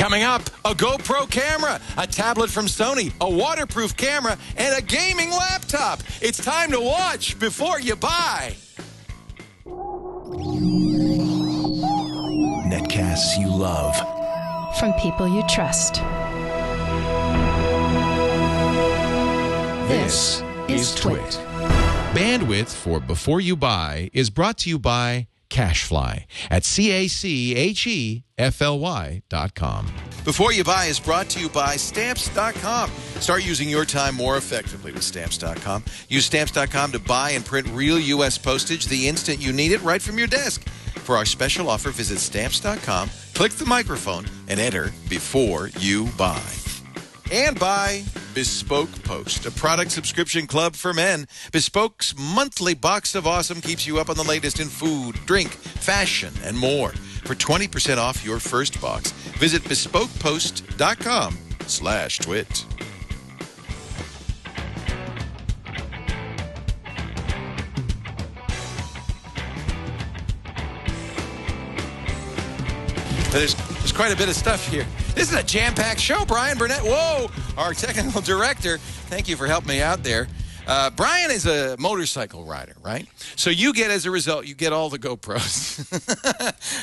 Coming up, a GoPro camera, a tablet from Sony, a waterproof camera, and a gaming laptop. It's time to watch before you buy. Netcasts you love. From people you trust. This is Twit. Bandwidth for Before You Buy is brought to you by CashFly at CACHEFLY.com. Before You Buy is brought to you by Stamps.com. Start using your time more effectively with Stamps.com. Use Stamps.com to buy and print real U.S. postage the instant you need it right from your desk. For our special offer, visit Stamps.com, click the microphone, and enter Before You Buy. And by Bespoke Post, a product subscription club for men. Bespoke's monthly box of awesome keeps you up on the latest in food, drink, fashion, and more. For 20% off your first box, visit bespokepost.com/twit. There's quite a bit of stuff here. This is a jam-packed show. Brian Burnett, whoa, our technical director. Thank you for helping me out there. Brian is a motorcycle rider, right? So you get, as a result, you get all the GoPros.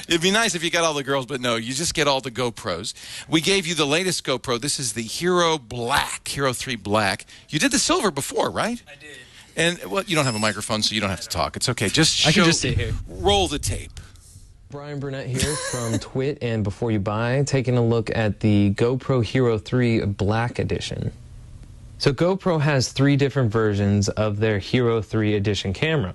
It'd be nice if you got all the girls, but no, you just get all the GoPros. We gave you the latest GoPro. This is the Hero 3 Black. You did the silver before, right? I did. And, well, you don't have a microphone, so you don't have to talk. It's okay. Just show, I can just sit here. Roll the tape. Brian Burnett here from Twit and Before You Buy, taking a look at the GoPro Hero 3 Black Edition. So GoPro has 3 different versions of their Hero 3 Edition camera.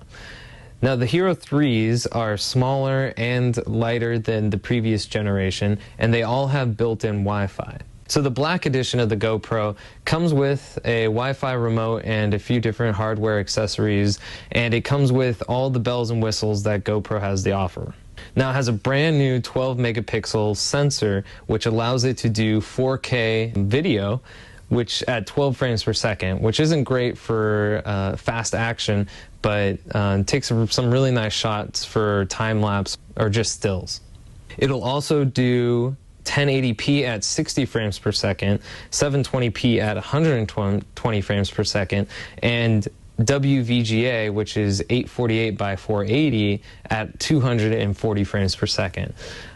Now the Hero 3s are smaller and lighter than the previous generation, and they all have built-in Wi-Fi. So the Black Edition of the GoPro comes with a Wi-Fi remote and a few different hardware accessories, and it comes with all the bells and whistles that GoPro has to offer. Now it has a brand new 12 megapixel sensor which allows it to do 4K video, which at 12 frames per second, which isn't great for fast action, but takes some really nice shots for time lapse or just stills. It'll also do 1080p at 60 frames per second, 720p at 120 frames per second, and WVGA, which is 848 by 480 at 240 frames per second.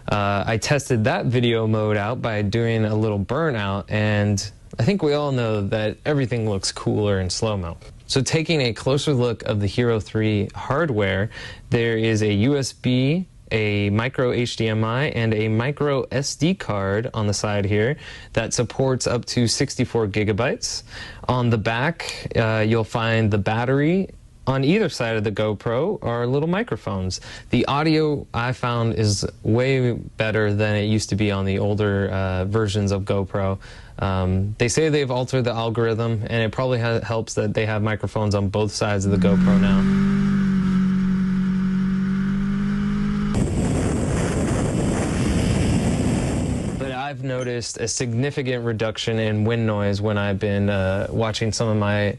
I tested that video mode out by doing a little burnout, and I think we all know that everything looks cooler in slow-mo. So taking a closer look of the Hero 3 hardware, there is a USB, a micro HDMI, and a micro SD card on the side here that supports up to 64 gigabytes. On the back, you'll find the battery. On either side of the GoPro are little microphones. The audio, I found, is way better than it used to be on the older versions of GoPro. They say they've altered the algorithm, and it probably helps that they have microphones on both sides of the GoPro now. I've noticed a significant reduction in wind noise when I've been watching some of my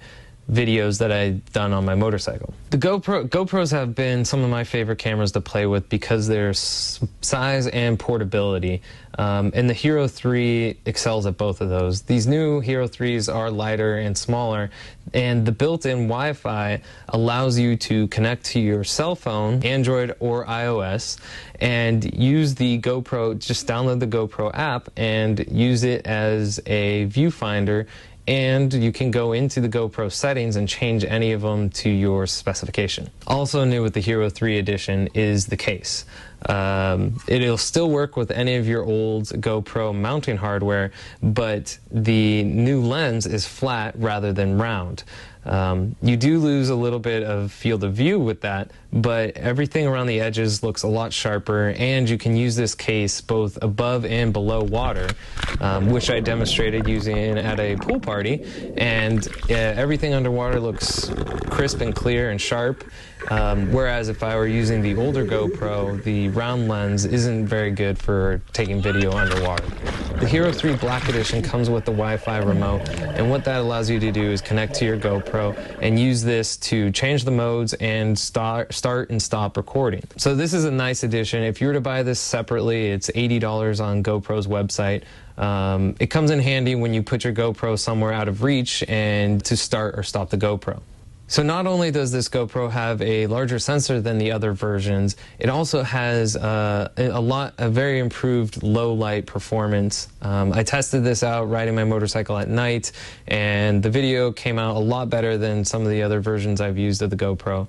videos that I've done on my motorcycle. The GoPros have been some of my favorite cameras to play with because their size and portability. And the Hero 3 excels at both of those. These new Hero 3s are lighter and smaller, and the built-in Wi-Fi allows you to connect to your cell phone, Android or iOS, and use the GoPro, just download the GoPro app and use it as a viewfinder, and you can go into the GoPro settings and change any of them to your specification. Also new with the Hero 3 Edition is the case. It'll still work with any of your old GoPro mounting hardware, but the new lens is flat rather than round. You do lose a little bit of field of view with that, but everything around the edges looks a lot sharper, and you can use this case both above and below water, which I demonstrated using at a pool party, and everything underwater looks crisp and clear and sharp, whereas if I were using the older GoPro, the round lens isn't very good for taking video underwater. The Hero 3 Black Edition comes with the Wi-Fi remote, and what that allows you to do is connect to your GoPro and use this to change the modes and start and stop recording. So this is a nice addition. If you were to buy this separately, it's $80 on GoPro's website. It comes in handy when you put your GoPro somewhere out of reach and to start or stop the GoPro. So not only does this GoPro have a larger sensor than the other versions, it also has a very improved low light performance. I tested this out riding my motorcycle at night, and the video came out a lot better than some of the other versions I've used of the GoPro.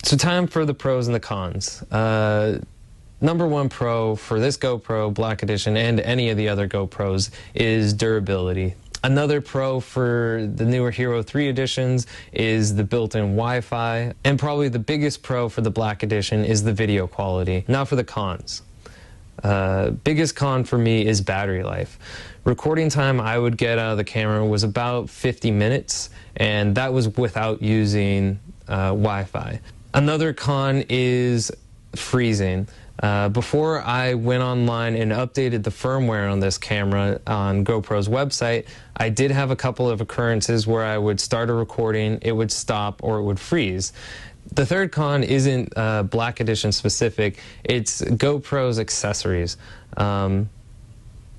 So time for the pros and the cons. Number one pro for this GoPro Black Edition and any of the other GoPros is durability. Another pro for the newer Hero 3 editions is the built-in Wi-Fi, and probably the biggest pro for the Black Edition is the video quality. Now for the cons. Biggest con for me is battery life. Recording time I would get out of the camera was about 50 minutes, and that was without using Wi-Fi. Another con is freezing. Before I went online and updated the firmware on this camera on GoPro's website, I did have a couple of occurrences where I would start a recording, it would stop, or it would freeze. The third con isn't Black Edition specific, it's GoPro's accessories.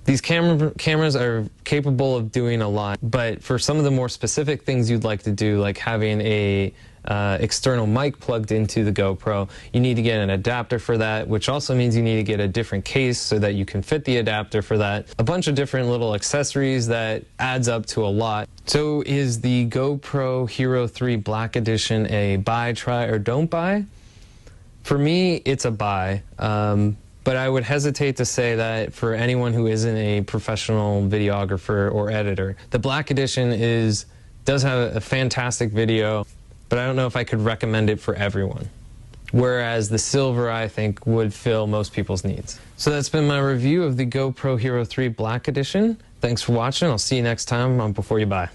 These cameras are capable of doing a lot, but for some of the more specific things you'd like to do, like having a external mic plugged into the GoPro, you need to get an adapter for that, which also means you need to get a different case so that you can fit the adapter for that. A bunch of different little accessories that adds up to a lot. So is the GoPro Hero 3 Black Edition a buy, try, or don't buy? For me, it's a buy. But I would hesitate to say that for anyone who isn't a professional videographer or editor. The Black Edition does have a fantastic video, but I don't know if I could recommend it for everyone. Whereas the silver, I think, would fill most people's needs. So that's been my review of the GoPro Hero 3 Black Edition. Thanks for watching. I'll see you next time on Before You Buy.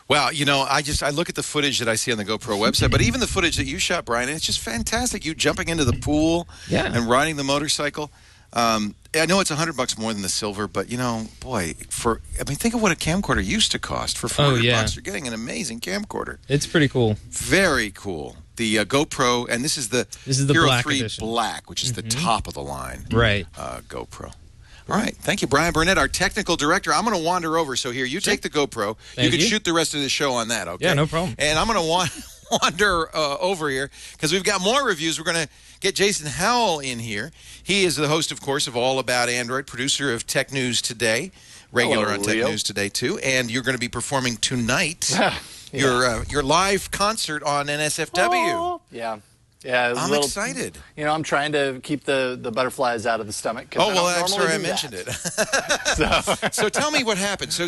Well, you know, I look at the footage that I see on the GoPro website, but even the footage that you shot, Brian, it's just fantastic. You jumping into the pool and riding the motorcycle. I know it's $100 more than the silver, but you know, boy, think of what a camcorder used to cost. For $400, you're getting an amazing camcorder. It's pretty cool. Very cool. The GoPro, and this is the Hero Black 3 Edition. Black, which is the top of the line. Right. GoPro. All right. Thank you, Brian Burnett, our technical director. I'm going to wander over. So here, you take the GoPro. You can shoot the rest of the show on that, okay? Yeah, no problem. And I'm going to wander over here because we've got more reviews. We're going to get Jason Howell in here. He is the host, of course, of All About Android, producer of Tech News Today, regular on Tech News Today, too. And you're going to be performing tonight your live concert on NSFW. Oh, yeah. Yeah, I'm excited. You know, I'm trying to keep the butterflies out of the stomach. Oh, well, I'm sorry I mentioned it. So tell me what happened. So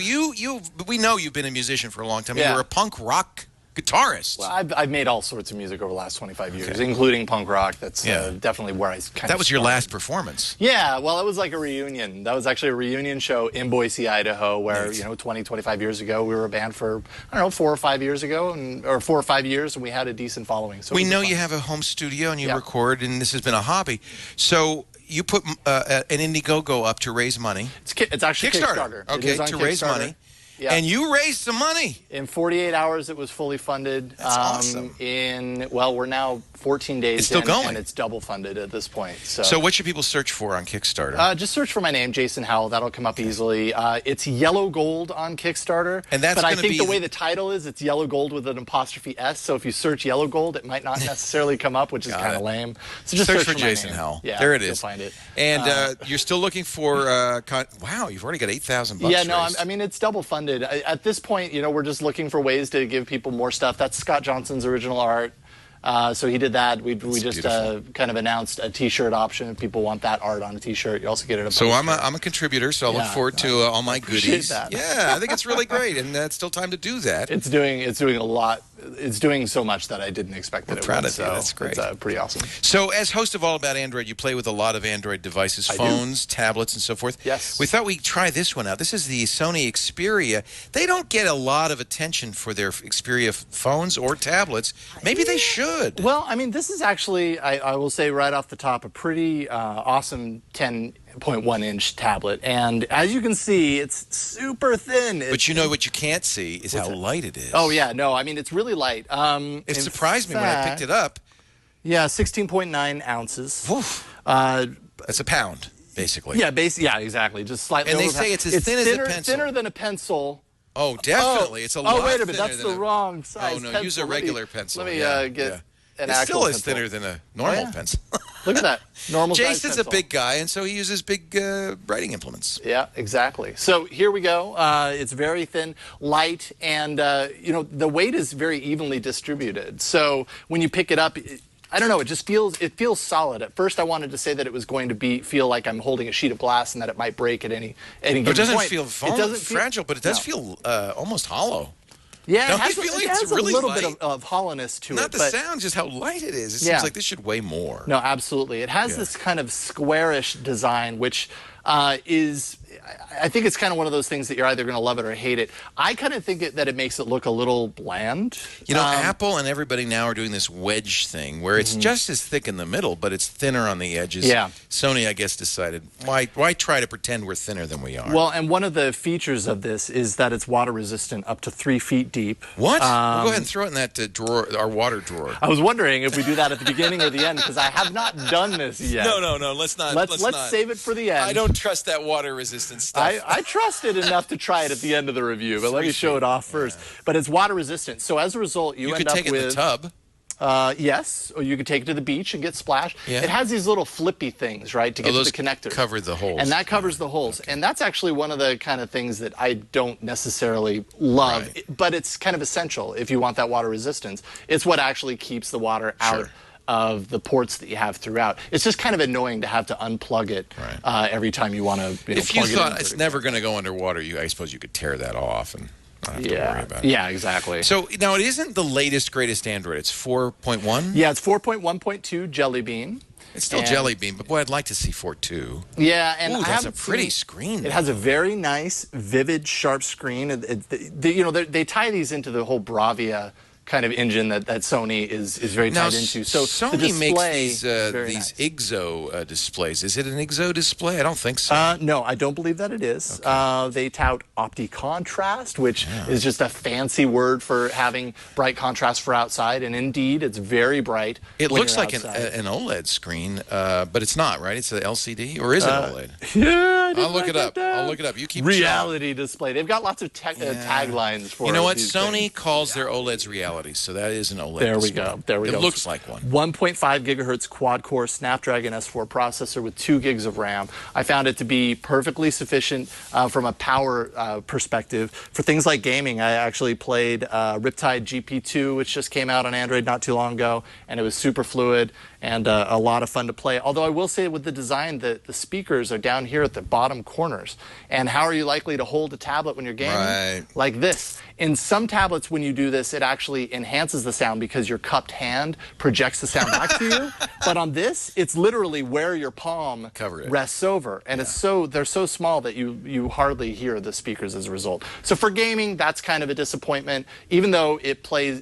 we know you've been a musician for a long time. Yeah. You were a punk rock guitarist. Well, I've made all sorts of music over the last 25 years, including punk rock. That's definitely where I kind of That was your last performance. Yeah, well, it was like a reunion. That was actually a reunion show in Boise, Idaho, where, 25 years ago, we were a band for, 4 or 5 years ago, or 4 or 5 years, and we had a decent following. So we know you have a home studio and you record, and this has been a hobby. So you put an Indiegogo up to raise money. It's actually Kickstarter. Okay, to raise money. Yeah. And you raised some money. In 48 hours, it was fully funded. That's awesome. We're now 14 days it's still in, going. And it's double funded at this point. So what should people search for on Kickstarter? Just search for my name, Jason Howell. That'll come up easily. It's yellow gold on Kickstarter. And that's but I think the way the title is, it's yellow gold with an apostrophe S. So if you search yellow gold, it might not necessarily come up, which is kind of lame. So just search for Jason Howell. Yeah, there it is. You'll find it. And you're still looking for, wow, you've already got $8,000 Yeah, no, I mean, it's double funded. At this point, we're just looking for ways to give people more stuff. That's Scott Johnson's original art. So he did that. We just kind of announced a T-shirt option. If people want that art on a T-shirt, you also get it. So I'm a contributor, so I look forward to all my goodies. That. Yeah, I think it's really great, and it's still time to do that. It's doing a lot. It's doing so much that I didn't expect that it would. Proud of you. That's great. It's pretty awesome. So as host of All About Android, you play with a lot of Android devices, phones, tablets, and so forth. Yes. We thought we'd try this one out. This is the Sony Xperia. They don't get a lot of attention for their Xperia phones or tablets. Maybe they should. Well, I mean, this is actually, I will say right off the top, a pretty awesome 10 6.1-inch tablet. And as you can see, it's super thin. But you know what you can't see is how light it is. Oh, yeah. No, I mean, it's really light. It surprised me when I picked it up. Yeah, 16.9 ounces. That's a pound, basically. Yeah, yeah, exactly. Just slightly And over they say it's as thin as a pencil. Thinner than a pencil. Oh, definitely. It's a lot thinner. Oh, wait a minute. That's the wrong size pencil. pencil. Use a regular pencil. Let me get an It's actual still as pencil. thinner than a normal pencil. Look at that. Normal size Jason's pencil. a big guy, and so he uses big writing implements. Yeah, exactly. So here we go. It's very thin, light, and the weight is very evenly distributed. So when you pick it up, I don't know. It just feels solid. At first, I wanted to say that it was going to feel like I'm holding a sheet of glass and that it might break at any given point. It doesn't feel It doesn't fragile, but it does feel almost hollow. Yeah, Don't it has, you feel like it it's has really a little light? bit of hollowness to it. Not the sound, just how light it is. It seems like this should weigh more. No, absolutely. It has this kind of squarish design, which is, I think it's kind of one of those things that you're either going to love it or hate it. I kind of think that it makes it look a little bland. You know, Apple and everybody now are doing this wedge thing where it's just as thick in the middle, but it's thinner on the edges. Yeah. Sony, I guess, decided, why try to pretend we're thinner than we are? Well, and one of the features of this is that it's water resistant up to 3 feet deep. What? We'll go ahead and throw it in that drawer, our water drawer. I was wondering if we do that at the beginning or the end, because I have not done this yet. No, let's not. Let's save it for the end. I don't trust that water resistant stuff. I trust it enough to try it at the end of the review, but let me show it off first. But it's water resistant, so as a result, you end could up take it with in the tub. Yes, or you could take it to the beach and get splashed. Yeah. It has these little flippy things, right, to get to the connectors. Cover the holes. And that covers the holes. Okay. And that's actually one of the kind of things that I don't necessarily love, but it's kind of essential if you want that water resistance. It's what actually keeps the water out of the ports that you have throughout. It's just kind of annoying to have to unplug it every time you want to plug it in. If you thought it's never going to go underwater, I suppose you could tear that off and not have to worry about it. Yeah, exactly. So now it isn't the latest, greatest Android. It's 4.1? Yeah, it's 4.1.2 Jelly Bean. It's still Jelly Bean, but boy, I'd like to see 4.2. Yeah, and ooh, that's a pretty screen. It has a very nice, vivid, sharp screen. They tie these into the whole Bravia kind of engine that Sony is very tied into. So Sony the display makes these nice. IGZO displays. Is it an IGZO display? I don't think so. No, I don't believe that it is. Okay. They tout OptiContrast, which is just a fancy word for having bright contrast for outside, and indeed, it's very bright. It looks like an OLED screen, but it's not, right? It's an LCD, or is it OLED? Yeah, I'll look it up. I'll look it up. You keep reality display. They've got lots of taglines for it. You know what? Sony calls their OLEDs reality. So that is an OLED display. There we go. It looks like one. 1.5 gigahertz quad-core Snapdragon S4 processor with 2 gigs of RAM. I found it to be perfectly sufficient from a power perspective. For things like gaming, I actually played Riptide GP2, which just came out on Android not too long ago, and it was super fluid and a lot of fun to play. Although I will say with the design, the speakers are down here at the bottom corners. And how are you likely to hold a tablet when you're gaming? Right. Like this. In some tablets, when you do this, it actually enhances the sound because your cupped hand projects the sound back to you. But on this, it's literally where your palm rests over. And they're so small that you hardly hear the speakers as a result. So for gaming, that's kind of a disappointment. Even though it plays,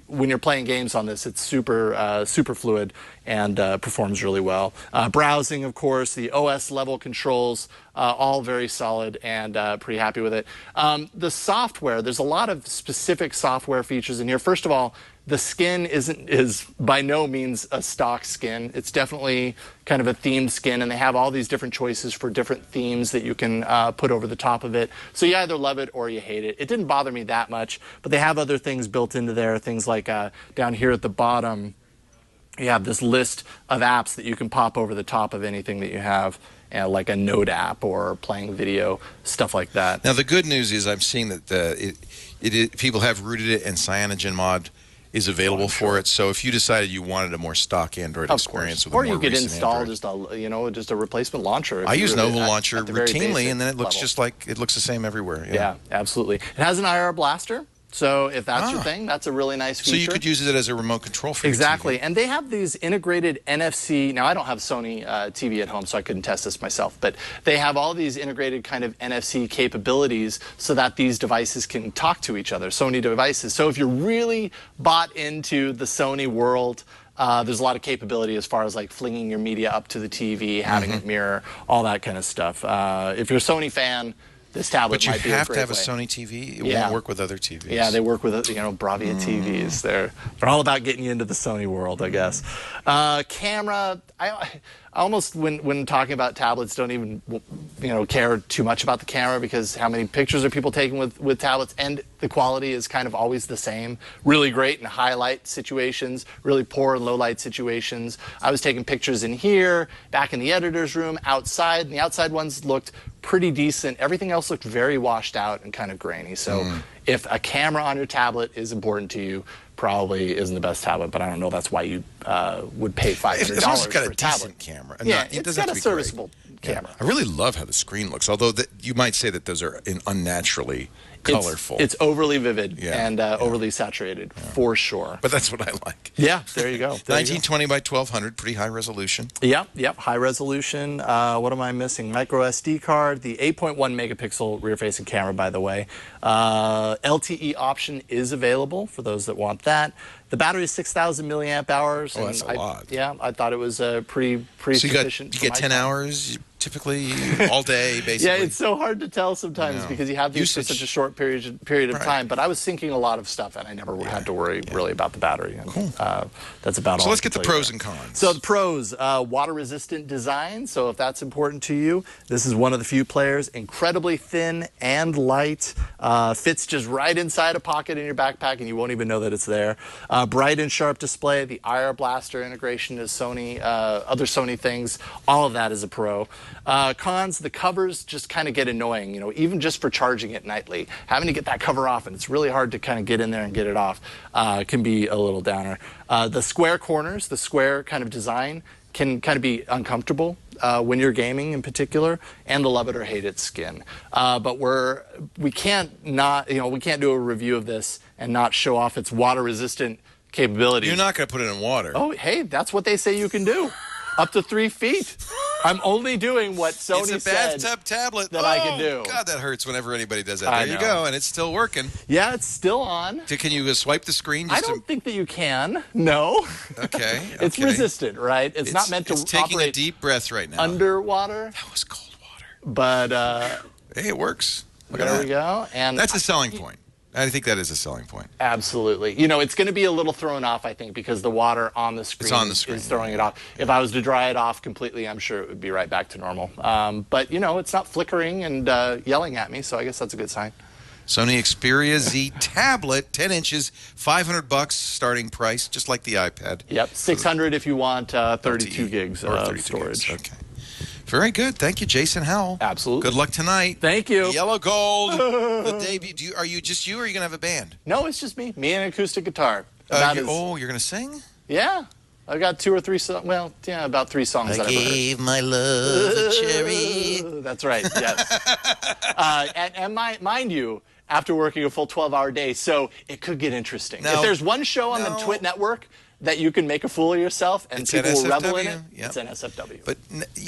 when you're playing games on this, it's super fluid and performs really well. Browsing, of course, the OS level controls, all very solid and pretty happy with it. The software, there's a lot of specific software features in here. First of all, the skin is by no means a stock skin. It's definitely kind of a themed skin, and they have all these different choices for different themes that you can put over the top of it. So you either love it or you hate it. It didn't bother me that much, but they have other things built into there, things like down here at the bottom, you have this list of apps that you can pop over the top of anything that you have, like a Note app or playing video, stuff like that. Now, the good news is I'm seeing that people have rooted it, and CyanogenMod is available for it. So if you decided you wanted a more stock Android experience with a more recent Or you could install Android, just a replacement launcher. I use Nova Launcher routinely, and then it looks it looks the same everywhere. Yeah, absolutely. It has an IR blaster. So if that's your thing, that's a really nice feature. So you could use it as a remote control for your Exactly. TV. And they have these integrated NFC. Now, I don't have Sony TV at home, so I couldn't test this myself. But they have all these integrated kind of NFC capabilities so that these devices can talk to each other, Sony devices. So if you're really bought into the Sony world, There's a lot of capability as far as like flinging your media up to the TV, having it mirror, all that kind of stuff. If you're a Sony fan, this tablet might be a great way. But you have to have a Sony TV? It won't work with other TVs. Yeah, they work with, Bravia TVs. They're all about getting you into the Sony world, I guess. Camera, I almost, when talking about tablets, don't even, care too much about the camera, because how many pictures are people taking with tablets, and the quality is kind of always the same. Really great in high light situations, really poor in low light situations. I was taking pictures in here, back in the editor's room, outside, and the outside ones looked pretty decent. Everything else looked very washed out and kind of grainy. So if a camera on your tablet is important to you, probably isn't the best tablet, but I don't know that's why you would pay $500 for a tablet. As long as it's got a decent camera. Yeah, it it's got a serviceable camera. I really love how the screen looks, although you might say that those are unnaturally colorful. It's overly vivid and overly saturated, for sure. But that's what I like. Yeah, there you go. 1920 by 1200, pretty high resolution. Yep, high resolution. What am I missing? Micro SD card, the 8.1 megapixel rear-facing camera, by the way. LTE option is available for those that want that. The battery is 6,000 milliamp hours. Oh, that's a lot. Yeah, I thought it was pretty sufficient. You get 10 hours typically all day, basically. Yeah, it's so hard to tell sometimes because you have these for such a short period of time. But I was syncing a lot of stuff, and I never had to worry really about the battery. And, cool. That's about all. So let's get the pros and cons. So the pros, water-resistant design. So if that's important to you, this is one of the few players. Incredibly thin and light. Fits just right inside a pocket in your backpack, and you won't even know that it's there. Bright and sharp display. The IR Blaster integration to Sony, other Sony things. All of that is a pro. Cons, the covers just kind of get annoying, even just for charging it nightly. Having to get that cover off, and it's really hard to kind of get in there and get it off, can be a little downer. The square corners, the square kind of design, can kind of be uncomfortable when you're gaming in particular, and the love it or hate it skin. But we can't do a review of this and not show off its water resistant capabilities. You're not going to put it in water. Oh, hey, that's what they say you can do. Up to 3 feet. I'm only doing what Sony said. It's a bathtub tablet that I can do. God, that hurts whenever anybody does that. There you go, and it's still working. Yeah, it's still on. Can you swipe the screen? I don't think that you can. No. Okay. It's resistant, right? It's not meant to operate. It's taking a deep breath right now. Underwater. That was cold water. But hey, it works. There we go. And that's a selling point. I think that is a selling point. Absolutely. It's going to be a little thrown off, I think, because the water on the screen is throwing it off. If I was to dry it off completely, I'm sure it would be right back to normal. But, it's not flickering and yelling at me, so I guess that's a good sign. Sony Xperia Z tablet, 10 inches, $500 starting price, just like the iPad. Yep, $600 if you want 32 gigs of storage. Gigs. Okay. Very good. Thank you, Jason Howell. Absolutely. Good luck tonight. Thank you. Yellow Gold. The debut. Are you just you, or are you going to have a band? No, it's just me. Me and an acoustic guitar. You're going to sing? Yeah. I've got 2 or 3 songs. Well, yeah, about 3 songs that I've heard. I gave my love a cherry. That's right, yes. and mind you, after working a full 12-hour day, so it could get interesting. If there's one show on the Twit network that you can make a fool of yourself and people will revel in it, it's an SFW. But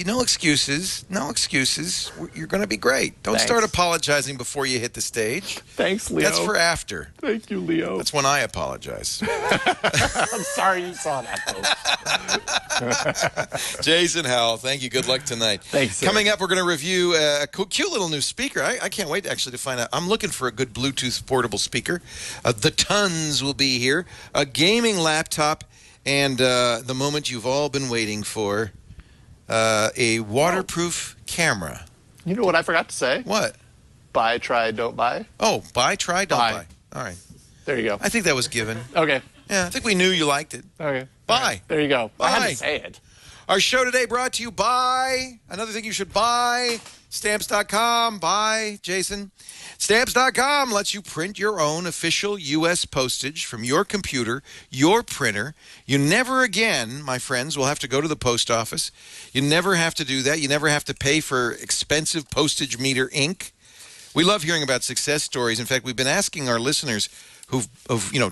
no excuses. No excuses. You're going to be great. Don't start apologizing before you hit the stage. Thanks, Leo. That's for after. Thank you, Leo. That's when I apologize. I'm sorry you saw that, folks. Jason Howell, thank you. Good luck tonight. Thanks, sir. Coming up, we're going to review a cute little new speaker. I can't wait actually to find out. I'm looking for a good Bluetooth portable speaker. The Tons will be here. A gaming laptop. And the moment you've all been waiting for, a waterproof camera. You know what I forgot to say? What? Buy, try, don't buy. Oh, buy, try, don't buy. All right. There you go. I think that was given. Okay. Yeah, I think we knew you liked it. Okay. Buy. Right. There you go. Buy. I had to say it. Our show today brought to you by, another thing you should buy, Stamps.com. Buy, Jason. Stamps.com lets you print your own official U.S. postage from your computer, your printer. You never again, my friends, will have to go to the post office. You never have to do that. You never have to pay for expensive postage meter ink. We love hearing about success stories. In fact, we've been asking our listeners who've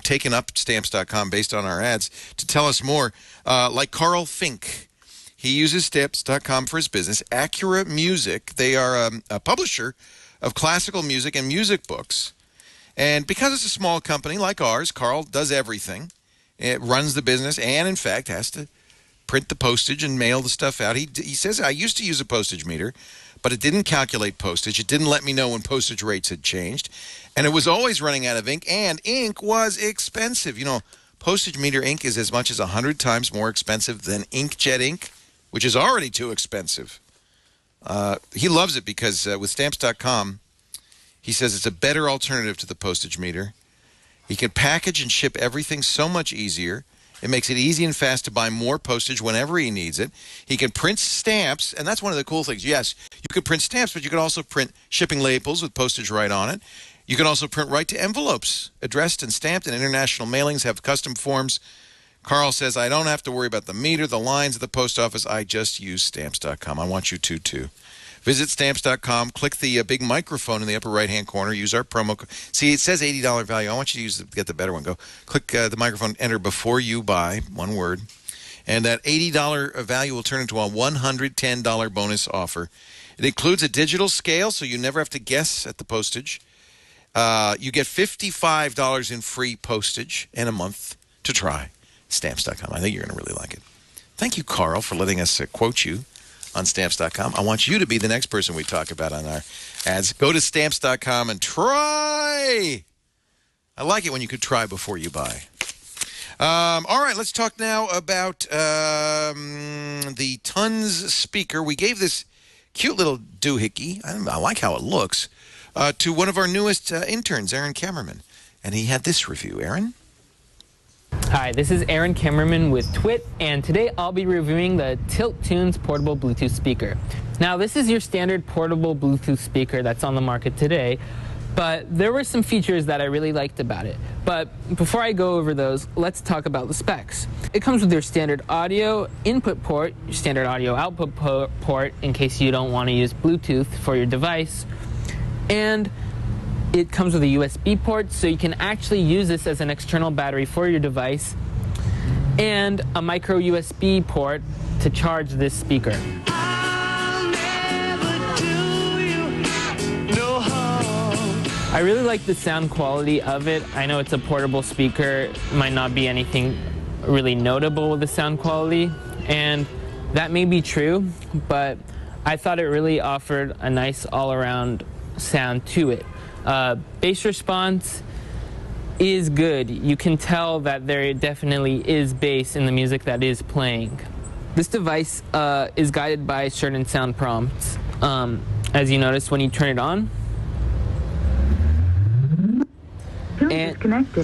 taken up Stamps.com based on our ads to tell us more, like Carl Fink. He uses Stamps.com for his business. Acura Music, they are a publisher of classical music and music books. And because it's a small company like ours, Carl does everything. It runs the business and, in fact, has to print the postage and mail the stuff out. He says, I used to use a postage meter, but it didn't calculate postage. It didn't let me know when postage rates had changed. And it was always running out of ink, and ink was expensive. You know, postage meter ink is as much as 100 times more expensive than inkjet ink, which is already too expensive. He loves it because with Stamps.com, he says it's a better alternative to the postage meter. He can package and ship everything so much easier. It makes it easy and fast to buy more postage whenever he needs it. He can print stamps, and that's one of the cool things. Yes, you could print stamps, but you could also print shipping labels with postage right on it. You can also print right to envelopes, addressed and stamped, and international mailings have custom forms. Carl says, I don't have to worry about the meter, the lines at the post office. I just use Stamps.com. I want you to, too. Visit Stamps.com, click the big microphone in the upper right-hand corner, use our promo code. See, it says $80 value. I want you to get the better one. Go click the microphone, enter before you buy, one word. And that $80 value will turn into a $110 bonus offer. It includes a digital scale, so you never have to guess at the postage. You get $55 in free postage and a month to try. Stamps.com. I think you're going to really like it. Thank you, Carl, for letting us quote you on Stamps.com. I want you to be the next person we talk about on our ads. Go to Stamps.com and try. I like it when you could try before you buy. All right, let's talk now about the Tons speaker. We gave this cute little doohickey, I like how it looks, to one of our newest interns, Aaron Kammerman. And he had this review. Aaron? Hi, this is Aaron Kammerman with Twit, and today I'll be reviewing the Tilt Tunes portable Bluetooth speaker. Now, this is your standard portable Bluetooth speaker that's on the market today, but there were some features that I really liked about it. But before I go over those, let's talk about the specs. It comes with your standard audio input port, your standard audio output port in case you don't want to use Bluetooth for your device, and it comes with a USB port, so you can actually use this as an external battery for your device, and a micro USB port to charge this speaker. I really like the sound quality of it. I know it's a portable speaker, might not be anything really notable with the sound quality, and that may be true, but I thought it really offered a nice all-around sound to it. Bass response is good. You can tell that there definitely is bass in the music that is playing. This device is guided by certain sound prompts. As you notice when you turn it on. And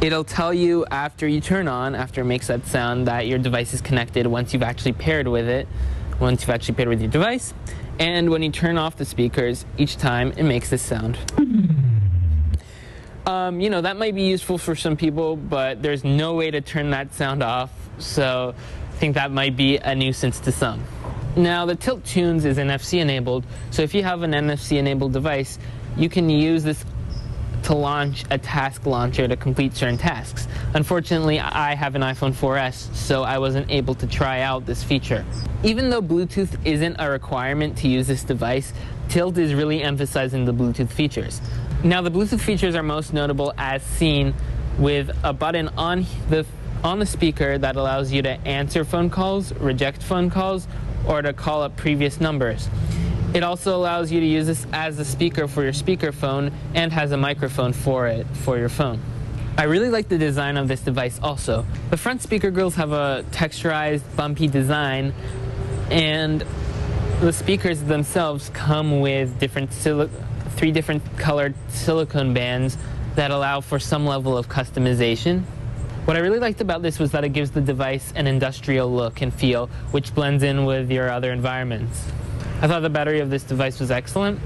it'll tell you after you turn on, after it makes that sound, that your device is connected once you've actually paired with it, once you've actually paired with your device. And when you turn off the speakers, each time it makes this sound. You know, that might be useful for some people, but there's no way to turn that sound off, so I think that might be a nuisance to some. Now, the Tilt Tunes is NFC enabled, so if you have an NFC enabled device, you can use this to launch a task launcher to complete certain tasks. Unfortunately, I have an iPhone 4S, so I wasn't able to try out this feature. Even though Bluetooth isn't a requirement to use this device, Tilt is really emphasizing the Bluetooth features. Now, the Bluetooth features are most notable as seen with a button on the speaker that allows you to answer phone calls, reject phone calls, or to call up previous numbers. It also allows you to use this as a speaker for your speakerphone and has a microphone for it for your phone. I really like the design of this device also. The front speaker grills have a texturized, bumpy design, and the speakers themselves come with three different colored silicone bands that allow for some level of customization. What I really liked about this was that it gives the device an industrial look and feel, which blends in with your other environments. I thought the battery of this device was excellent.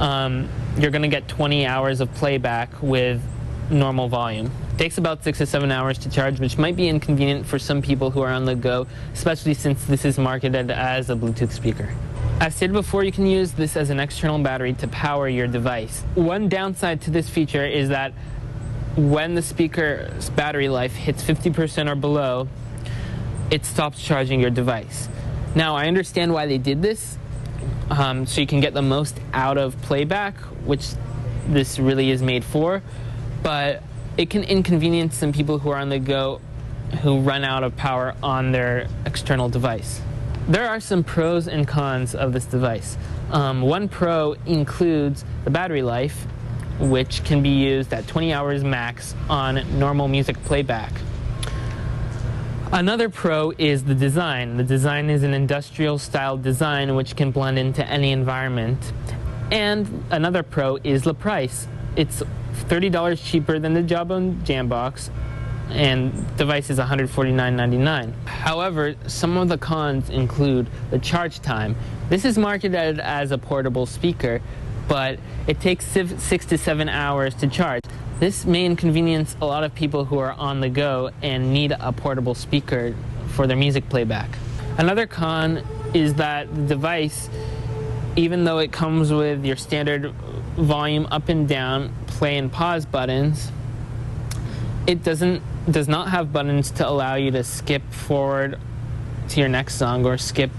You're going to get 20 hours of playback with normal volume. It takes about 6 to 7 hours to charge, which might be inconvenient for some people who are on the go, especially since this is marketed as a Bluetooth speaker. As stated before, you can use this as an external battery to power your device. One downside to this feature is that when the speaker's battery life hits 50% or below, it stops charging your device. Now, I understand why they did this, so you can get the most out of playback, which this really is made for, but it can inconvenience some people who are on the go who run out of power on their external device. There are some pros and cons of this device. One pro includes the battery life, which can be used at 20 hours max on normal music playback. Another pro is the design. The design is an industrial style design which can blend into any environment. And another pro is the price. It's $30 cheaper than the Jawbone Jambox, and device is $149.99. However, some of the cons include the charge time. This is marketed as a portable speaker, but it takes 6 to 7 hours to charge. This may inconvenience a lot of people who are on the go and need a portable speaker for their music playback. Another con is that the device, even though it comes with your standard volume up and down, play and pause buttons, it does not have buttons to allow you to skip forward to your next song or skip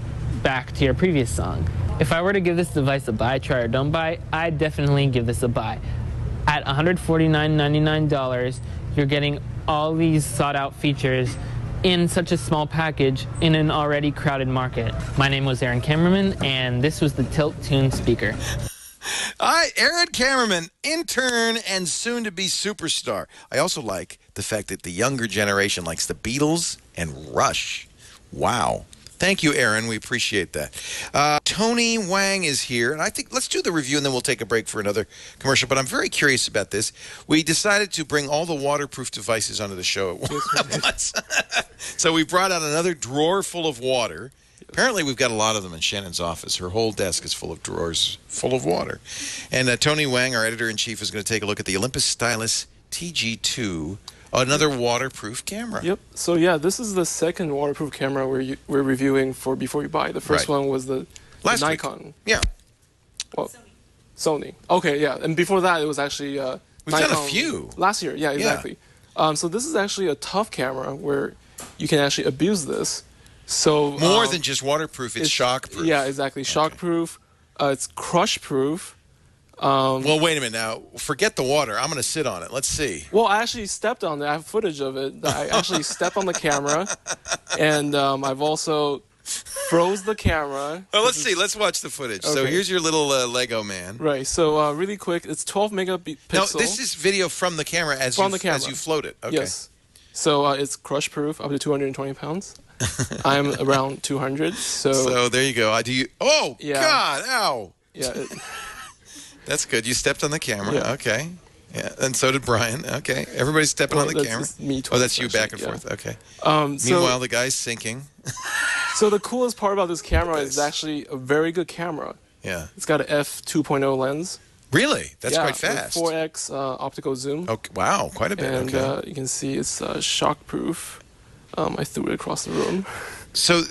back to your previous song. If I were to give this device a buy, try or don't buy, I'd definitely give this a buy. At $149.99, you're getting all these sought-out features in such a small package in an already crowded market. My name was Aaron Cameraman, and this was the Tilt Tune speaker. Hi, Aaron Cameraman, intern and soon-to-be superstar. I also like the fact that the younger generation likes the Beatles and Rush. Wow. Thank you, Aaron. We appreciate that. Tony Wang is here, and I think let's do the review, and then we'll take a break for another commercial. But I'm very curious about this. We decided to bring all the waterproof devices onto the show at once. So we brought out another drawer full of water. Apparently, we've got a lot of them in Shannon's office. Her whole desk is full of drawers full of water. And Tony Wang, our editor-in-chief, is going to take a look at the Olympus Stylus TG2, another waterproof camera. Yep. So, yeah, this is the second waterproof camera we're reviewing for Before You Buy. The first one was the Nikon. Week. Yeah. Well, Sony. Okay, yeah. And before that, it was actually We've Nikon done a few. Last year. Yeah, exactly. Yeah. So this is actually a tough camera where you can actually abuse this. So more than just waterproof, it's shockproof. Yeah, exactly. Shockproof. It's crush-proof. Well, wait a minute now. Forget the water. I'm going to sit on it. Let's see. Well, I actually stepped on it. I have footage of it. I actually stepped on the camera, and I've also froze the camera. Well, let's see. Let's watch the footage. Okay. So here's your little Lego man. Right. So really quick, it's 12 megapixels. Now, this is video from the camera as you float it. Okay. Yes. So it's crush-proof up to 220 pounds. I'm around 200, so there you go. Oh, yeah. God, ow. Yeah. That's good. You stepped on the camera. Yeah. Okay. Yeah, and so did Brian. Okay. Everybody's stepping on the camera. Me twice, that's you back and forth. Okay. Meanwhile, the guy's sinking. So the coolest part about this camera is actually a very good camera. Yeah. It's got an f2.0 lens. Really? That's quite fast. 4x optical zoom. Okay. Wow, quite a bit. And you can see it's shockproof. I threw it across the room. So,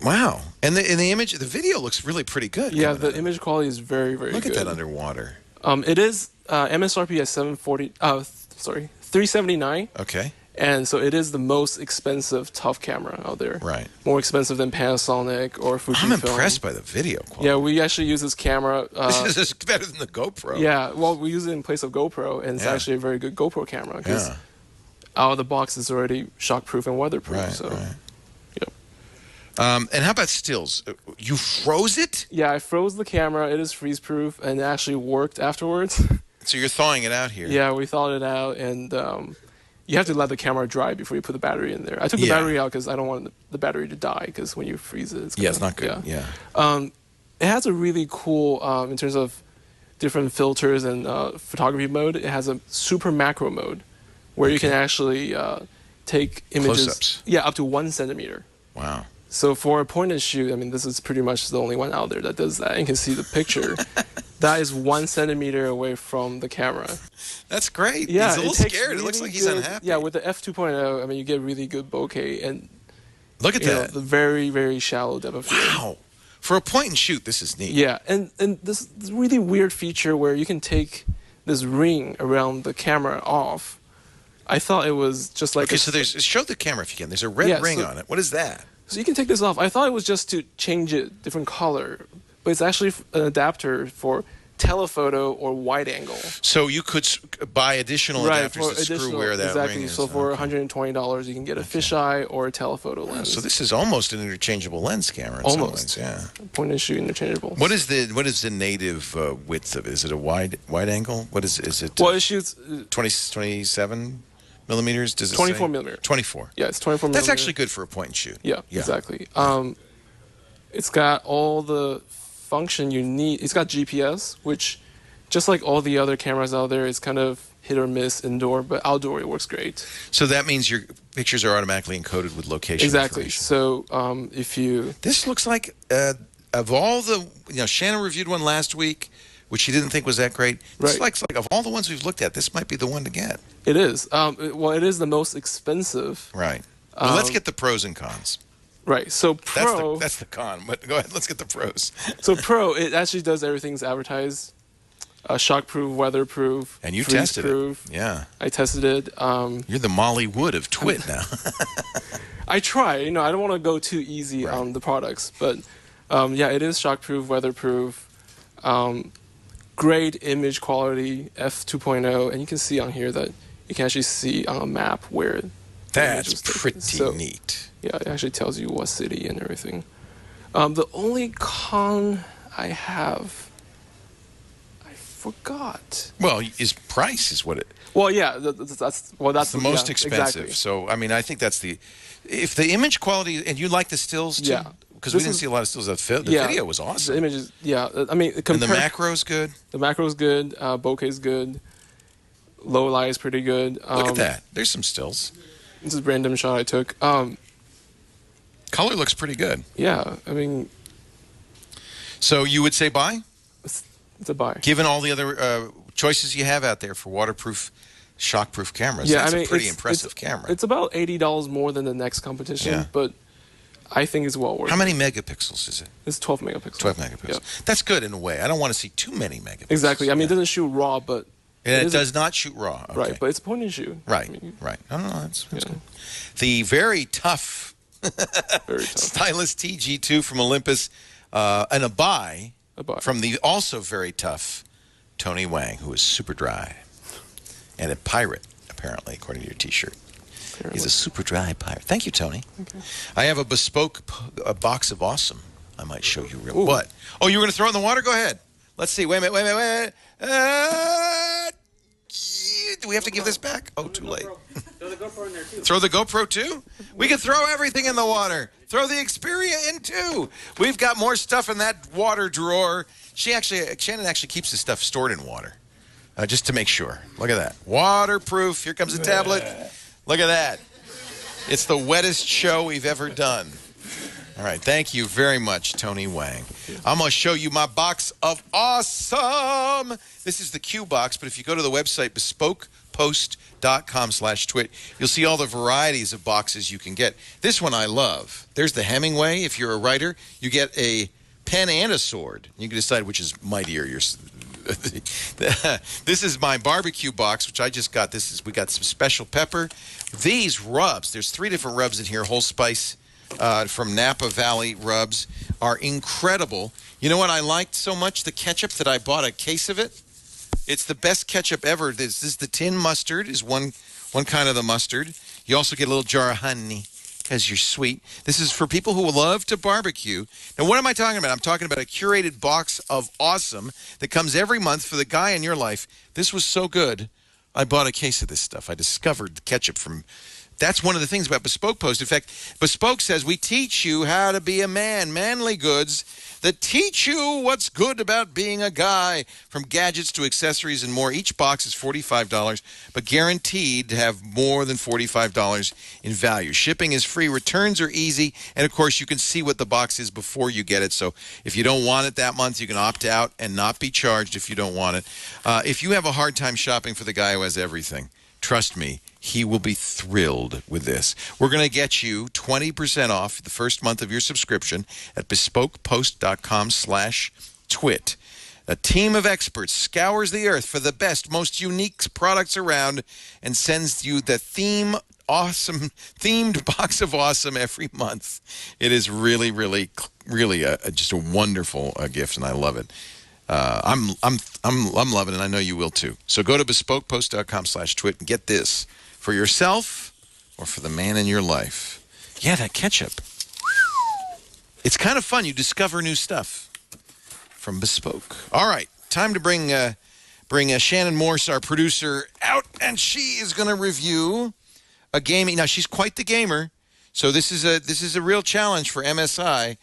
wow. And the image, the video looks really pretty good. Yeah, the image quality is very, very good. Look at that underwater. It is MSRP at $379. Okay. And so it is the most expensive TUF camera out there. Right. More expensive than Panasonic or Fujifilm. I'm impressed by the video quality. Yeah, we actually use this camera. This is better than the GoPro. Yeah, well, we use it in place of GoPro, and it's actually a very good GoPro camera. Yeah. Out of the box, it's already shockproof and weatherproof. Right, so, right. Yep. And how about stills? You froze it? Yeah, I froze the camera. It is freeze-proof, and it actually worked afterwards. So you're thawing it out here. Yeah, we thawed it out, and you have to let the camera dry before you put the battery in there. I took the battery out because I don't want the battery to die, because when you freeze it, it's not good. Yeah. It has a really cool, in terms of different filters and photography mode, it has a super macro mode, where you can actually take images. Close-ups. Yeah, up to 1 centimeter. Wow. So for a point and shoot, I mean, this is pretty much the only one out there that does that. And you can see the picture. That is 1 centimeter away from the camera. That's great. Yeah, he's a little scared. Really, it looks like he's unhappy. Yeah, with the f2.0, I mean, you get really good bokeh and look at that. The very, very shallow depth of field. Wow. For a point and shoot, this is neat. Yeah, and this really weird feature where you can take this ring around the camera off. I thought it was just like... Okay, so show the camera if you can. There's a red ring on it. What is that? So you can take this off. I thought it was just to change it different color, but it's actually an adapter for telephoto or wide angle. So you could buy additional adapters that screw where that exactly. ring is. So for $120, you can get a fisheye or a telephoto lens. So this is almost an interchangeable lens camera. Almost. Some ways, yeah. Point and shoot interchangeable. What is the native width of it? Is it a wide angle? What is it? Well, it shoots 27 millimeters. Does it 24 say? millimeter. 24. Yeah, it's 24 That's millimeter. actually good for a point and shoot. Yeah, exactly. It's got all the function you need. It's got GPS, which, just like all the other cameras out there, is kind of hit or miss indoor, but outdoor it works great. So that means your pictures are automatically encoded with location Exactly. information. So if you... This looks like, of all the, Shannon reviewed one last week, which she didn't think was that great. This looks like, of all the ones we've looked at, this might be the one to get. It is. Well, it is the most expensive. Right. Well, let's get the pros and cons. Right. So Pro... That's the con, but go ahead, let's get the pros. So Pro, it actually does everything as advertised. Shockproof, weatherproof, and you tested it. Yeah. I tested it. You're the Molly Wood of Twit now. I try. I don't want to go too easy on the products, but yeah, it is shockproof, weatherproof, great image quality, f2.0, and you can see on here that you can actually see on a map where. That's pretty neat. Yeah, it actually tells you what city and everything. The only con I have, I forgot. Well, price is what it. Well, yeah, that's the most expensive. Exactly. So, I mean, I think that's if the image quality, and you like the stills too? Yeah. Because we didn't see a lot of stills. The video was awesome. The images, yeah. I mean, and the macro's good. The macro's good. Bokeh's good. Low light is pretty good. Look at that. There's some stills. This is a random shot I took. Color looks pretty good. Yeah, I mean. So you would say buy? It's a buy. Given all the other choices you have out there for waterproof, shockproof cameras, that's a pretty impressive camera. It's about $80 more than the next competition, but I think it's well worth it. How many megapixels is it? It's 12 megapixels. 12 megapixels. Yeah. That's good in a way. I don't want to see too many megapixels. Exactly. I mean, it doesn't shoot RAW, but... It does not shoot RAW. Okay. Right, but it's point and shoot. Right, right. No, that's good. The very tough, Stylus TG2 from Olympus, and a buy from the also very tough Tony Wang, who is super dry. And a pirate, apparently, according to your T-shirt. He's a super dry pirate. Thank you, Tony. Okay. I have a bespoke box of awesome. I might show you real. What? Oh, you were going to throw it in the water? Go ahead. Let's see. Wait a minute. Do we have to give this back? Oh, too late. Throw the GoPro in there, too. Throw the GoPro, too? We can throw everything in the water. Throw the Xperia in, too. We've got more stuff in that water drawer. Shannon actually keeps the stuff stored in water, just to make sure. Look at that. Waterproof. Here comes the tablet. Look at that. It's the wettest show we've ever done. All right. Thank you very much, Tony Wang. I'm going to show you my box of awesome. This is the Q box, but if you go to the website, bespokepost.com/twit, you'll see all the varieties of boxes you can get. This one I love. There's the Hemingway. If you're a writer, you get a pen and a sword. You can decide which is mightier. This is my barbecue box, which I just got. We got some special pepper. These rubs, there's 3 different rubs in here, whole spice from Napa Valley rubs, are incredible. You know what I liked so much? The ketchup that I bought a case of it. It's the best ketchup ever. This is the tin mustard, is one kind of the mustard. You also get a little jar of honey because you're sweet. This is for people who love to barbecue. Now, what am I talking about? I'm talking about a curated box of awesome that comes every month for the guy in your life. This was so good, I bought a case of this stuff. I discovered the ketchup from... That's one of the things about Bespoke Post. In fact, Bespoke says, we teach you how to be a man, manly goods that teach you what's good about being a guy, from gadgets to accessories and more. Each box is $45, but guaranteed to have more than $45 in value. Shipping is free, returns are easy, and of course, you can see what the box is before you get it. So if you don't want it that month, you can opt out and not be charged if you don't want it. If you have a hard time shopping for the guy who has everything, trust me, he will be thrilled with this. We're going to get you 20% off the first month of your subscription at bespokepost.com/twit. A team of experts scours the earth for the best, most unique products around and sends you the themed box of awesome every month. It is really, really, really just a wonderful gift, and I love it. I'm loving it. I know you will too. So go to bespokepost.com/twit and get this for yourself or for the man in your life. Yeah, that ketchup. It's kind of fun. You discover new stuff from Bespoke. All right, time to bring Shannon Morse, our producer, out, and she is going to review a gaming. Now she's quite the gamer, so this is a real challenge for MSI.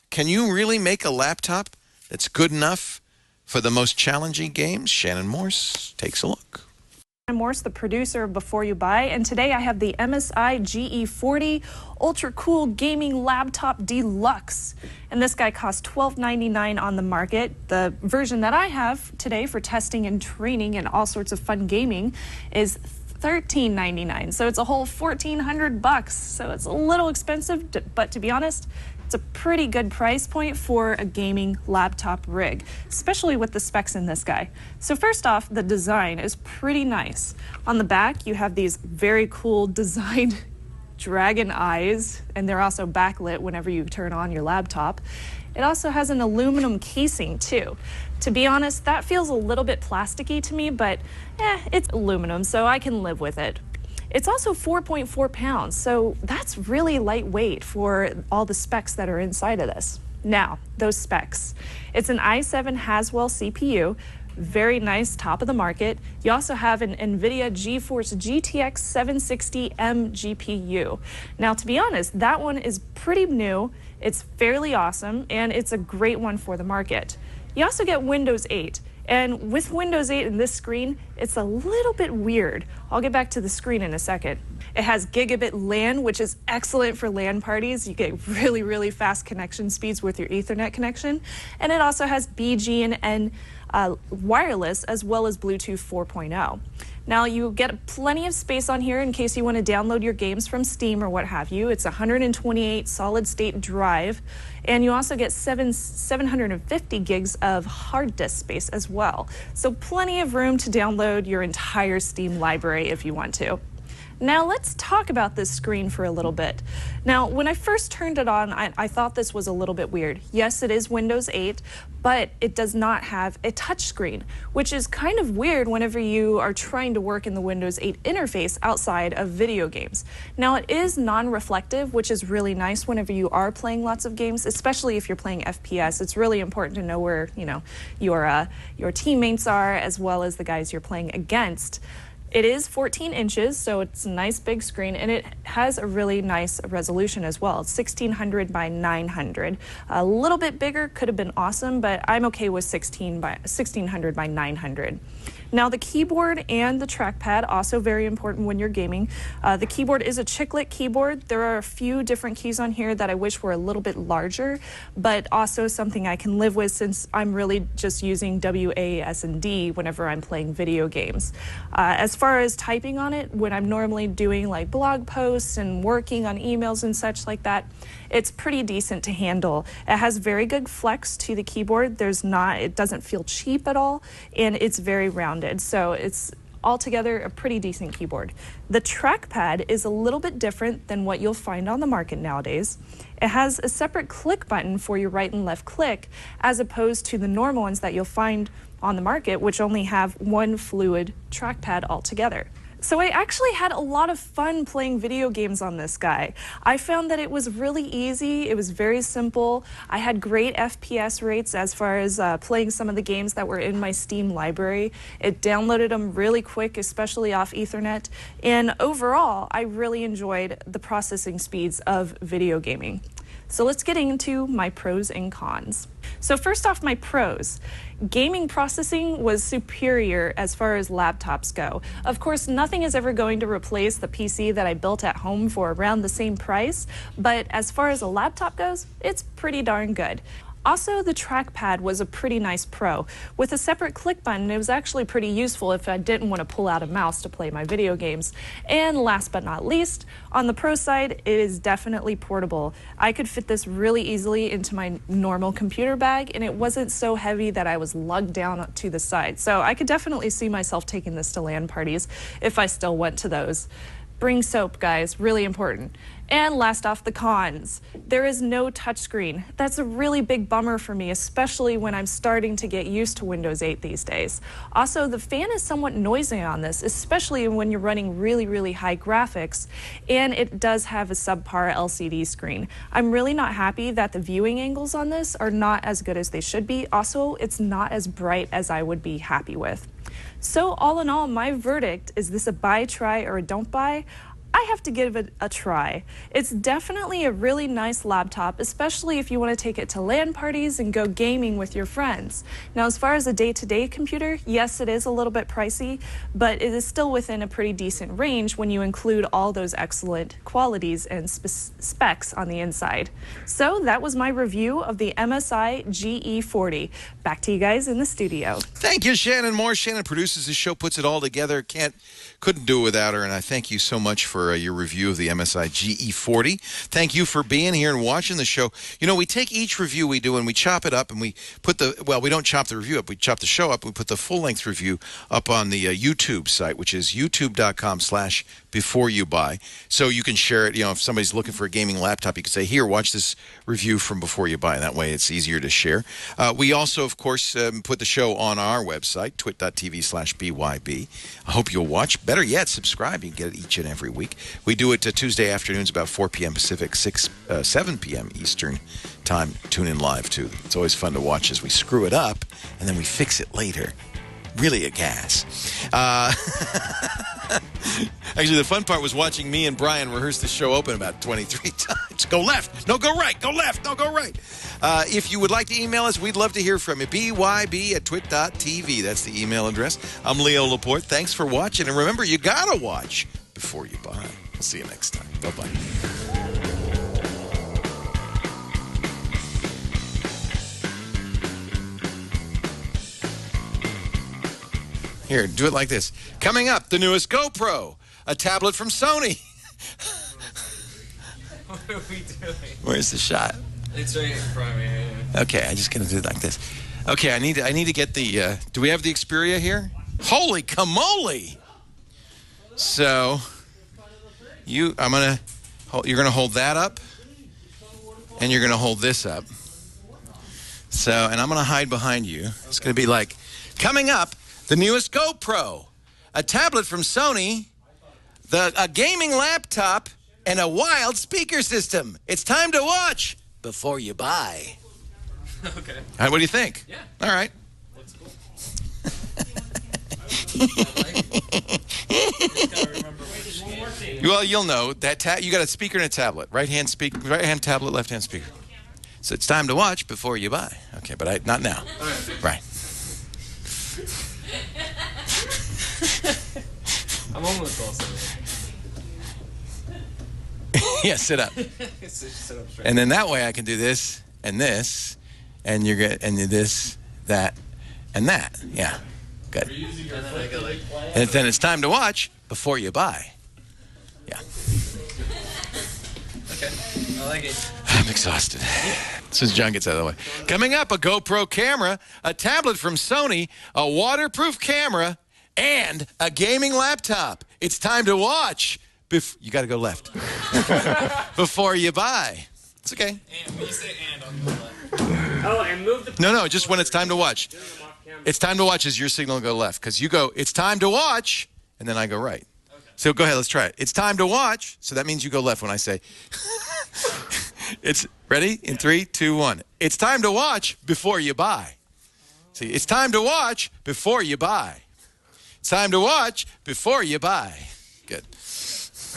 Can you really make a laptop that's good enough for the most challenging games? Shannon Morse takes a look. I'm Morse, the producer of Before You Buy, and today I have the MSI GE40 Ultra Cool Gaming Laptop Deluxe. And this guy costs $12.99 on the market. The version that I have today for testing and training and all sorts of fun gaming is $13.99. So it's a whole $1,400. So it's a little expensive, but to be honest, it's a pretty good price point for a gaming laptop rig, especially with the specs in this guy. So first off, the design is pretty nice. On the back, you have these very cool designed dragon eyes, and they're also backlit whenever you turn on your laptop. It also has an aluminum casing too. To be honest, that feels a little bit plasticky to me, but it's aluminum, so I can live with it. It's also 4.4 pounds, so that's really lightweight for all the specs that are inside of this. Now, those specs. It's an i7 Haswell CPU, very nice, top of the market. You also have an NVIDIA GeForce GTX 760M GPU. Now, to be honest, that one is pretty new, it's fairly awesome, and it's a great one for the market. You also get Windows 8. And with Windows 8 and this screen, it's a little bit weird. I'll get back to the screen in a second. It has gigabit LAN, which is excellent for LAN parties. You get really, really fast connection speeds with your Ethernet connection. And it also has BGN wireless as well as Bluetooth 4.0. Now you get plenty of space on here in case you want to download your games from Steam or what have you. It's a 128 solid state drive, and you also get 750 gigs of hard disk space as well. So plenty of room to download your entire Steam library if you want to. Now let's talk about this screen for a little bit. Now, when I first turned it on, I thought this was a little bit weird. Yes, it is Windows 8, but it does not have a touch screen, which is kind of weird whenever you are trying to work in the Windows 8 interface outside of video games. Now, it is non-reflective, which is really nice whenever you are playing lots of games, especially if you're playing FPS. It's really important to know where, your teammates are as well as the guys you're playing against. It is 14 inches, so it's a nice big screen, and it has a really nice resolution as well. It's 1600 by 900. A little bit bigger could have been awesome, but I'm okay with 1600 by 900. Now the keyboard and the trackpad, also very important when you're gaming. The keyboard is a chiclet keyboard. There are a few different keys on here that I wish were a little bit larger, but also something I can live with since I'm really just using WASD whenever I'm playing video games. As far as typing on it, when I'm normally doing like blog posts and working on emails and such like that, it's pretty decent to handle. It has very good flex to the keyboard. It doesn't feel cheap at all, and it's very rounded. So it's altogether a pretty decent keyboard. The trackpad is a little bit different than what you'll find on the market nowadays. It has a separate click button for your right and left click, as opposed to the normal ones that you'll find on the market, which only have one fluid trackpad altogether. So I actually had a lot of fun playing video games on this guy. I found that it was really easy, it was very simple. I had great FPS rates as far as playing some of the games that were in my Steam library. It downloaded them really quick, especially off Ethernet. And overall, I really enjoyed the processing speeds of video gaming. So let's get into my pros and cons. So first off, my pros. Gaming processing was superior as far as laptops go. Of course, nothing is ever going to replace the PC that I built at home for around the same price, but as far as a laptop goes, it's pretty darn good. Also, the trackpad was a pretty nice pro. With a separate click button, it was actually pretty useful if I didn't want to pull out a mouse to play my video games. And last but not least, on the pro side, it is definitely portable. I could fit this really easily into my normal computer bag, and it wasn't so heavy that I was lugged down to the side. So I could definitely see myself taking this to LAN parties if I still went to those. Bring soap, guys, really important. And last off, the cons. There is no touchscreen. That's a really big bummer for me, especially when I'm starting to get used to Windows 8 these days. Also, the fan is somewhat noisy on this, especially when you're running really, really high graphics, and it does have a subpar LCD screen. I'm really not happy that the viewing angles on this are not as good as they should be. Also, it's not as bright as I would be happy with. So all in all, my verdict, is this a buy, try, or a don't buy? I have to give it a try. It's definitely a really nice laptop, especially if you want to take it to LAN parties and go gaming with your friends. Now, as far as a day-to-day computer, yes, it is a little bit pricey, but it is still within a pretty decent range when you include all those excellent qualities and specs on the inside. So that was my review of the MSI GE40. Back to you guys in the studio. Thank you, Shannon Moore. Shannon produces this show, puts it all together. Couldn't do it without her, and I thank you so much for your review of the MSI GE40. Thank you for being here and watching the show. You know, we take each review we do and we chop it up and we put we don't chop the review up, we chop the show up, we put the full-length review up on the YouTube site, which is youtube.com/beforeyoubuy. So you can share it. You know, if somebody's looking for a gaming laptop, you can say, here, watch this review from Before You Buy. That way it's easier to share. We also, of course, put the show on our website, twit.tv/BYB. I hope you'll watch. Better yet, subscribe. You can get it each and every week. We do it Tuesday afternoons about 4 p.m. Pacific, 7 p.m. Eastern time. Tune in live, too. It's always fun to watch as we screw it up, and then we fix it later. Really a gas. Actually, the fun part was watching me and Brian rehearse the show open about 23 times. Go left. No, go right. Go left. No, go right. If you would like to email us, we'd love to hear from you. BYB@twit.tv. That's the email address. I'm Leo Laporte. Thanks for watching. And remember, you got to watch before you buy. We'll see you next time. Bye-bye. Here, do it like this. Coming up, the newest GoPro, a tablet from Sony. What are we doing? Where's the shot? It's right in front of me. Okay, I'm just gonna do it like this. Okay, I need to get the. Do we have the Xperia here? Holy camole! So, you're gonna hold that up, and you're gonna hold this up. So, and I'm gonna hide behind you. It's gonna be like, coming up. The newest GoPro, a tablet from Sony, a gaming laptop, and a wild speaker system. It's time to watch before you buy. Okay. All right, what do you think? Yeah. All right. Looks cool. Well, you'll know that you got a speaker and a tablet. Right hand tablet, left hand speaker. So it's time to watch before you buy. Okay, but not now. All right. Right. I'm almost also. Yeah, sit up. Sit up straight. And then that way I can do this, and you're good, and this, that, and that. Yeah, good. And then it's time to watch before you buy. Yeah. Okay, I like it. I'm exhausted. As soon as John gets out of the way. Coming up, a GoPro camera, a tablet from Sony, a waterproof camera, and a gaming laptop. It's time to watch. You got to go left. Before you buy. It's okay. And when you say and, I'll go left. Oh, and move the... No, just when it's time to watch. It's time to watch as your signal go left. Because you go, it's time to watch, and then I go right. Okay. So go ahead, let's try it. It's time to watch. So that means you go left when I say... It's ready? In 3, 2, 1. It's time to watch before you buy. See, it's time to watch before you buy. It's time to watch before you buy. Good.